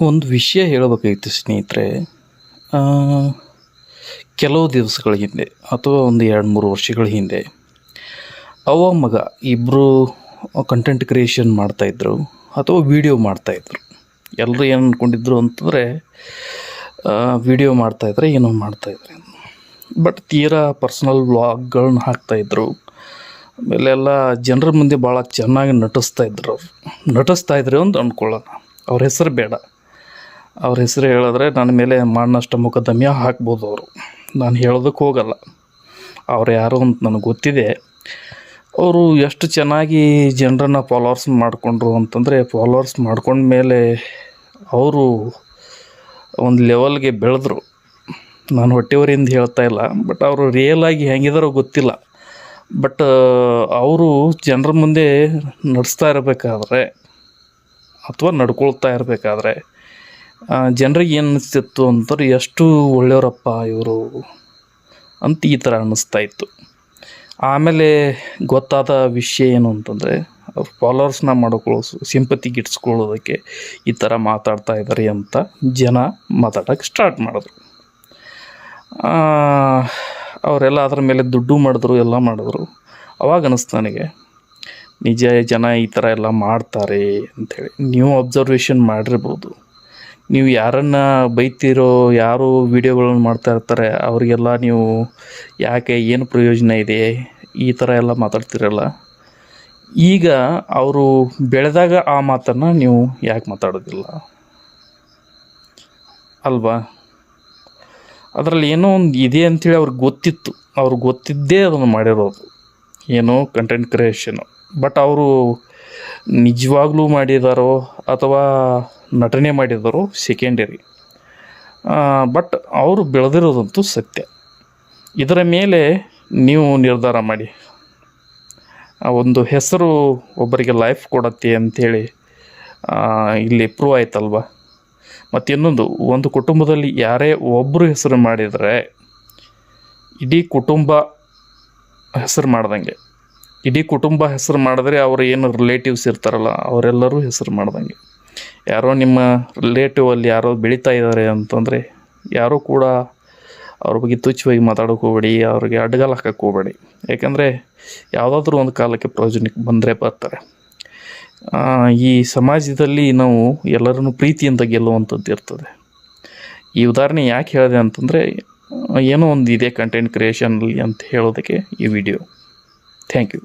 ಒಂದು ವಿಷಯ ಹೇಳಬೇಕಾಗಿತ್ತು ಸ್ನೇಹಿತರೆ. ಆ, ಕೆಲವು ದಿವಸಗಳ ಹಿಂದೆ ಅಥವಾ ಒಂದು 2-3 ವರ್ಷಗಳ ಹಿಂದೆ ಅವ್ವ ಮಗ ಇಬ್ಬರು ಕಂಟೆಂಟ್ ಕ್ರಿಯೇಷನ್ ಮಾಡ್ತಾಯಿದ್ರು ಅಥವಾ ವೀಡಿಯೋ ಮಾಡ್ತಾಯಿದ್ರು. ಎಲ್ಲರೂ ಏನು ಅಂದ್ಕೊಂಡಿದ್ರು ಅಂತಂದರೆ ವೀಡಿಯೋ ಮಾಡ್ತಾಯಿದ್ರೆ ಏನೋ ಮಾಡ್ತಾಯಿದ್ರೆ, ಬಟ್ ತೀರಾ ಪರ್ಸ್ನಲ್ ವ್ಲಾಗ್ಗಳನ್ನ ಹಾಕ್ತಾಯಿದ್ರು. ಆಮೇಲೆ ಎಲ್ಲ ಜನರ ಮುಂದೆ ಭಾಳ ಚೆನ್ನಾಗಿ ನಟಿಸ್ತಾಯಿದ್ರು. ನಟಿಸ್ತಾಯಿದ್ರು ಅಂತ ಅಂದ್ಕೊಳ್ಳೋಣ. ಅವ್ರ ಹೆಸರು ಬೇಡ, ಅವ್ರ ಹೆಸರು ಹೇಳಿದ್ರೆ ನನ್ನ ಮೇಲೆ ಮಾನನಷ್ಟ ಮೊಕದ್ದಮೆ ಹಾಕ್ಬೋದು ಅವರು. ನಾನು ಹೇಳೋದಕ್ಕೆ ಹೋಗಲ್ಲ, ಅವ್ರು ಯಾರು ಅಂತ ನನಗೆ ಗೊತ್ತಿದೆ. ಅವರು ಎಷ್ಟು ಚೆನ್ನಾಗಿ ಜನರನ್ನು ಫಾಲೋವರ್ಸ್ ಮಾಡಿಕೊಂಡ್ರು ಅಂತಂದರೆ, ಫಾಲೋವರ್ಸ್ ಮಾಡ್ಕೊಂಡ್ಮೇಲೆ ಅವರು ಒಂದು ಲೆವೆಲ್ಗೆ ಬೆಳೆದ್ರು. ನಾನು ಹೊಟ್ಟೆವರಿಂದ ಹೇಳ್ತಾ ಇಲ್ಲ, ಬಟ್ ಅವರು ರಿಯಲಾಗಿ ಹೆಂಗಿದಾರೋ ಗೊತ್ತಿಲ್ಲ. ಬಟ್ ಅವರು ಜನರ ಮುಂದೆ ನಡೆಸ್ತಾ ಇರಬೇಕಾದ್ರೆ ಅಥವಾ ನಡ್ಕೊಳ್ತಾ ಇರಬೇಕಾದ್ರೆ ಜನರಿಗೆ ಏನು ಅನ್ನಿಸ್ತಿತ್ತು ಅಂತಂದ್ರೆ, ಎಷ್ಟು ಒಳ್ಳೆಯವರಪ್ಪ ಇವರು ಅಂತ ಈ ಥರ ಅನ್ನಿಸ್ತಾ ಇತ್ತು. ಆಮೇಲೆ ಗೊತ್ತಾದ ವಿಷಯ ಏನು ಅಂತಂದರೆ, ಅವ್ರ ಫಾಲೋವರ್ಸ್ನ ಸಿಂಪತಿ ಗಿಟ್ಸ್ಕೊಳ್ಳೋದಕ್ಕೆ ಈ ಥರ ಮಾತಾಡ್ತಾ ಇದ್ದಾರೆ ಅಂತ ಜನ ಮಾತಾಡೋಕ್ಕೆ ಸ್ಟಾರ್ಟ್ ಮಾಡಿದ್ರು. ಅವರೆಲ್ಲ ಅದರ ಮೇಲೆ ದುಡ್ಡು ಮಾಡಿದ್ರು, ಎಲ್ಲ ಮಾಡಿದ್ರು. ಅವಾಗ ಅನ್ನಿಸ್ತು ನನಗೆ, ನಿಜ ಜನ ಈ ಥರ ಎಲ್ಲ ಮಾಡ್ತಾರೆ ಅಂಥೇಳಿ. ನೀವು ಅಬ್ಸರ್ವೇಷನ್ ಮಾಡಿರ್ಬೋದು. ನೀವು ಯಾರನ್ನು ಬೈತೀರೋ, ಯಾರು ವೀಡಿಯೋಗಳನ್ನು ಮಾಡ್ತಾ ಇರ್ತಾರೆ ಅವರಿಗೆಲ್ಲ ನೀವು ಯಾಕೆ, ಏನು ಪ್ರಯೋಜನ ಇದೆ, ಈ ಥರ ಎಲ್ಲ ಮಾತಾಡ್ತಿರಲ್ಲ. ಈಗ ಅವರು ಬೆಳೆದಾಗ ಆ ಮಾತನ್ನು ನೀವು ಯಾಕೆ ಮಾತಾಡೋದಿಲ್ಲ ಅಲ್ವಾ? ಅದರಲ್ಲಿ ಏನೋ ಒಂದು ಇದೆ ಅಂಥೇಳಿ ಅವ್ರಿಗೆ ಗೊತ್ತಿತ್ತು. ಅವ್ರಿಗೆ ಗೊತ್ತಿದ್ದೇ ಅದನ್ನು ಮಾಡಿರೋದು, ಏನೋ ಕಂಟೆಂಟ್ ಕ್ರಿಯೇಷನು. ಬಟ್ ಅವರು ನಿಜವಾಗ್ಲೂ ಮಾಡಿದಾರೋ ಅಥವಾ ನಟನೆ ಮಾಡಿದಾರೋ ಸೆಕೆಂಡರಿ. ಬಟ್ ಅವರು ಬೆಳೆದಿರೋದಂತೂ ಸತ್ಯ. ಇದರ ಮೇಲೆ ನೀವು ನಿರ್ಧಾರ ಮಾಡಿ. ಒಂದು ಹೆಸರು ಒಬ್ಬರಿಗೆ ಲೈಫ್ ಕೊಡತ್ತೆ ಅಂಥೇಳಿ ಇಲ್ಲಿ ಪ್ರೂವ್ ಆಯ್ತಲ್ವ. ಮತ್ತು ಇನ್ನೊಂದು, ಒಂದು ಕುಟುಂಬದಲ್ಲಿ ಯಾರೇ ಒಬ್ಬರು ಹೆಸರು ಮಾಡಿದರೆ ಇಡೀ ಕುಟುಂಬ ಹೆಸರು ಮಾಡ್ದಂಗೆ. ಇಡೀ ಕುಟುಂಬ ಹೆಸರು ಮಾಡಿದ್ರೆ ಅವರು ಏನು ರಿಲೇಟಿವ್ಸ್ ಇರ್ತಾರಲ್ಲ ಅವರೆಲ್ಲರೂ ಹೆಸರು ಮಾಡ್ದಂಗೆ. ಯಾರೋ ನಿಮ್ಮ ರಿಲೇಟಿವ್ ಅಲ್ಲಿ ಯಾರೋ ಬೆಳೀತಾ ಇದ್ದಾರೆ ಅಂತಂದರೆ ಯಾರೂ ಕೂಡ ಅವ್ರ ಬಗ್ಗೆ ತುಚ್ಛವಾಗಿ ಮಾತಾಡೋಕೆ ಹೋಗಬೇಡಿ, ಅವ್ರಿಗೆ ಅಡ್ಡಗಾಲು ಹಾಕಕ್ಕೆ ಹೋಗಬೇಡಿ. ಯಾಕಂದರೆ ಯಾವುದಾದ್ರೂ ಒಂದು ಕಾಲಕ್ಕೆ ಪ್ರಯೋಜನಕ್ಕೆ ಬಂದರೆ ಬರ್ತಾರೆ. ಈ ಸಮಾಜದಲ್ಲಿ ನಾವು ಎಲ್ಲರನ್ನೂ ಪ್ರೀತಿಯಿಂದ ಗೆಲ್ಲುವಂಥದ್ದು ಇರ್ತದೆ. ಈ ಉದಾಹರಣೆ ಯಾಕೆ ಹೇಳಿದೆ ಅಂತಂದರೆ, ಏನೋ ಒಂದು ಇದೆ ಕಂಟೆಂಟ್ ಕ್ರಿಯೇಷನಲ್ಲಿ ಅಂತ ಹೇಳೋದಕ್ಕೆ ಈ ವಿಡಿಯೋ. Thank you.